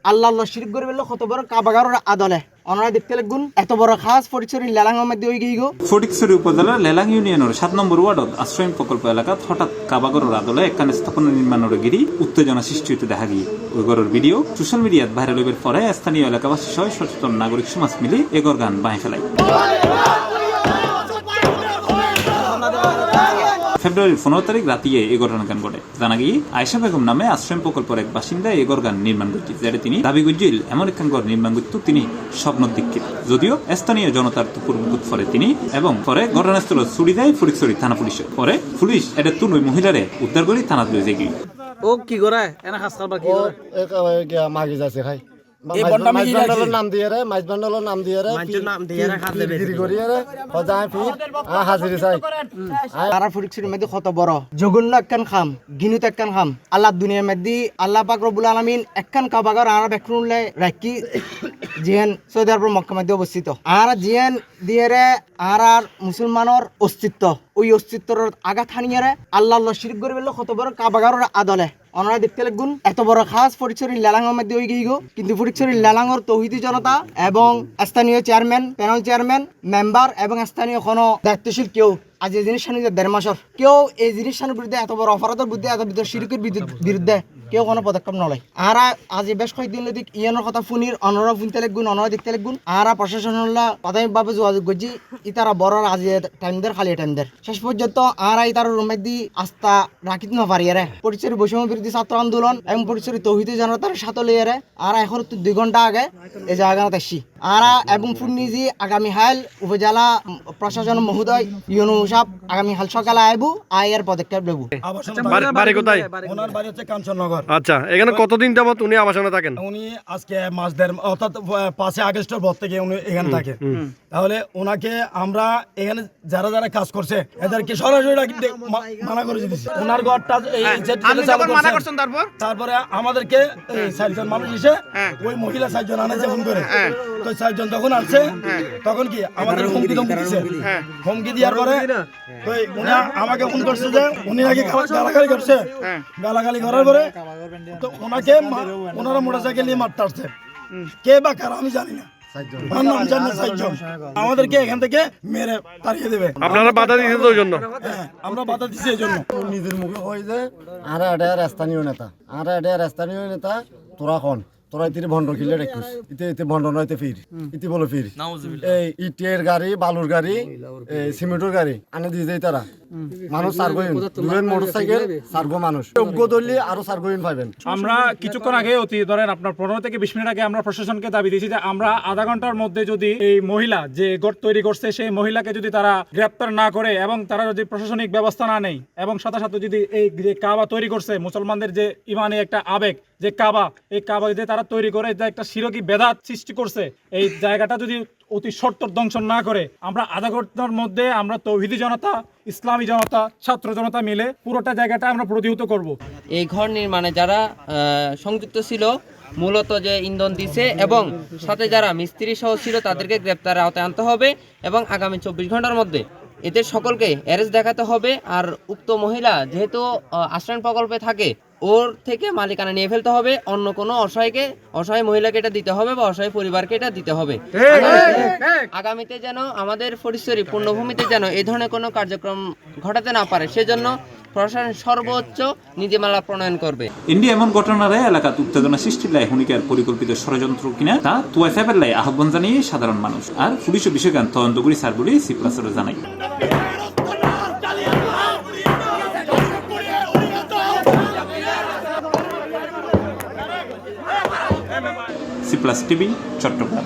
আল্লাহ শিরিক করে বললো কত বড় কাবাগারের আদলে ওনারা দেখতে লাগুন এত বড় খাস ফটিকছড়ি লেলাঙ্গের মধ্যে ওই গিয়ে ফটিকছড়ি উপজেলার লেলাং ইউনিয়নের 7 নম্বর ওয়ার্ডত আশ্রয়ণ প্রকল্প এলাকাত হঠাৎ কাবাগরের আদলে একখানে স্থাপনা নির্মাণের গিরি উত্তেজনা সৃষ্টি হতে দেখা গিয়ে ওই গরের ভিডিও সোশ্যাল মিডিয়াত ভাইরাল হইবার পরে স্থানীয় এলাকাবাসী সহ সচেতন নাগরিক সমাজ মিলে এগর গান বাঁয়ে ফেলায়। ফেব্রুয়ারির 15 তারিখ রাতিয়ে এই ঘটনা গান ঘটে। জানা গিয়ে আয়েশা বেগম নামে আশ্রম প্রকল্পের এক বাসিন্দা এই ঘর গান নির্মাণ করছে, যেটা তিনি দাবি করছিল এমন একখান ঘর নির্মাণ করতে তিনি স্বপ্ন দীক্ষিত। যদিও স্থানীয় জনতার পূর্বভূত ফলে তিনি এবং পরে ঘটনাস্থল ছুটি দেয় ফটিকছড়ি থানা পুলিশ। পরে পুলিশ এটা তুন ওই মহিলারে উদ্ধার করে থানা লয়ে যায় গিয়ে। ও কি করে এনা খাস খাবার কি করে মাগি যাচ্ছে খাই এই বন্ডামি কি রাখছে নাম দিয়ে রে মাইজ বান্ডালের নাম দিয়ে রে মাইজের নাম দিয়ে রে খাতে বেশি করি রে হজায় ফির হাজিরি চাই তারা ফটিকছড়ির মধ্যে কত বড় জঘন্য একখান খাম গিনুত একখান খাম আল্লাহ দুনিয়ার মধ্যে আল্লাহ পাক রব্বুল আলামিন একখান কাবাগার আর বেকরুনলে রাখি জিয়ান সৌদি আরবের মক্কা মধ্যে অবস্থিত আর জিয়ান দিয়ে রে আর মুসলমানের অস্তিত্ব ওই অস্তিত্বর আঘাত হানিয়ে রে আল্লাহ শিরিক করে বললো কত বড় কাবাগারের আদলে ওনারা দেখতে লাগুন এত বড় খাস ফটিকছড়ির লেলাঙ্গের মধ্যে ওই গিয়ে কিন্তু ফটিকছড়ির লেলাঙ্গর তৌহিদি জনতা এবং স্থানীয় চেয়ারম্যান প্যানেল চেয়ারম্যান মেম্বার এবং স্থানীয় কোনো দায়িত্বশীল কেউ আজ এই জিনিস 1.5 মাসের কেউ এই জিনিসের বিরুদ্ধে এত বড় অপরাধের বিরুদ্ধে এত শিরকের বিরুদ্ধে কেউ কোনো পদক্ষেপ নয়। আর আজ বেশ কয়েকদিন দিক ইয়ানোর কথা ফুনির অনরা ফুনতে লাগুন অনরা দেখতে লাগুন আর প্রশাসন প্রাথমিকভাবে যোগাযোগ করছি ইতারা বড় আজ টাইম দের খালি টাইম দের শেষ পর্যন্ত আর ইতার রুমের দি আস্থা রাখিতে না পারি রে ফটিকছড়ি বৈষম্য বিরোধী ছাত্র আন্দোলন এবং ফটিকছড়ি তৌহিদি জনতার সাথে লিয়ে রে আর এখন 2 ঘন্টা আগে এই জায়গাতে আসছি আর এবং ফুনিজি আগামী হাল উপজেলা প্রশাসন মহোদয় ইউনু সাহেব আগামী হাল সকালে আইবু আয়ের পদক্ষেপ নেব। বাড়ি কোথায়? ওনার বাড়ি হচ্ছে কাঞ্চননগর। আচ্ছা, এখানে কতদিন যাবত উনি আবাসনে থাকেন? উনি আজকে মাস দেড় অর্থাৎ 5 আগস্টের পর থেকে উনি এখানে থাকে। তাহলে ওনাকে আমরা এখানে যারা যারা কাজ করছে এদেরকে সরাসরি মানা করে দিয়েছি। ওনার ঘরটা তারপরে আমাদেরকে 4জন মানুষ এসে ওই মহিলা 4জন আনাছে ফোন করে, তো 4জন যখন আসছে তখন কি আমাদের হুমকি দিচ্ছে। হুমকি দেওয়ার পরে উনি আমাকে ফোন করছে যে উনি নাকি গালাগালি করছে, গালাগালি করার পরে তো ওনাকে ওনারা মোটরসাইকেল নিয়ে মারতে আসছে। কে বা কারা আমি জানি না, আমাদেরকে এখান থেকে মেরে তাড়িয়ে দেবে। আপনারা বাধা দিয়েছেন তো ওই জন্য? আমরা বাধা দিচ্ছি এই জন্য। নিজের মুখে হয় যে আর এটা স্থানীয় নেতা তোরা খন তোরা ইতি ভণ্ড কিলে রেখুস ইতি ভণ্ড নয়তে ফির ইতি বলো ফির এই ইটের গাড়ি বালুর গাড়ি সিমেন্টের গাড়ি আনে দিয়ে যায় তারা মানুষ সার্গোইন দুজন মোটরসাইকেল সার্গো মানুষ যোগ্য দলীয় আরো সার্গোইন পাবেন। আমরা কিছুক্ষণ আগে ধরেন আপনার 15 থেকে 20 মিনিট আগে আমরা প্রশাসনকে দাবি দিয়েছি যে আমরা আধা ঘন্টার মধ্যে যদি এই মহিলা যে গড় তৈরি করছে সেই মহিলাকে যদি তারা গ্রেপ্তার না করে এবং তারা যদি প্রশাসনিক ব্যবস্থা না নেয় এবং সাথে সাথে যদি এই যে কাবা তৈরি করছে মুসলমানদের যে ইমানি একটা আবেগ যে কাবা, এই কাবা যদি তারা তৈরি করে যে একটা শিরকি বেদাত সৃষ্টি করছে, এই জায়গাটা যদি অতি সত্বর ধ্বংস না করে আমরা আধা ঘন্টার মধ্যে আমরা তৌহিদি জনতা, ইসলামী জনতা, ছাত্র জনতা মিলে পুরোটা জায়গাটা আমরা প্রতিহত করব। এই ঘর নির্মাণে যারা সংযুক্ত ছিল মূলত যে ইন্ধন দিছে এবং সাথে যারা মিস্ত্রি সহ ছিল তাদেরকে গ্রেপ্তারের আওতায় আনতে হবে এবং আগামী 24 ঘন্টার মধ্যে এদের সকলকে অ্যারেস্ট দেখাতে হবে। আর উক্ত মহিলা যেহেতু আশ্রয়ণ প্রকল্পে থাকে ওর থেকে মালিকানা নিয়ে ফেলতে হবে, অন্য কোনো অসহায় মহিলাকে এটা দিতে হবে বা অসহায় পরিবারকে এটা দিতে হবে। আগামীতে যেন আমাদের ফটিকছড়ি পূর্ণভূমিতে যেন এই ধরনের কোনো কার্যক্রম ঘটাতে না পারে সেজন্য প্রশাসন সর্বোচ্চ নীতিমালা প্রণয়ন করবে। ইন্ডিয়া এমন ঘটনারে এলাকাত উত্তেজনা সৃষ্টির লাই হুনিকার পরিকল্পিত ষড়যন্ত্র কিনা তা তুয়াই ফেবার লাই আহ্বান জানিয়ে সাধারণ মানুষ আর পুলিশের বিষয়গান তদন্ত করি স্যার বলে সিপ্লাসরে জানাই। C Plus TV, Chittagong.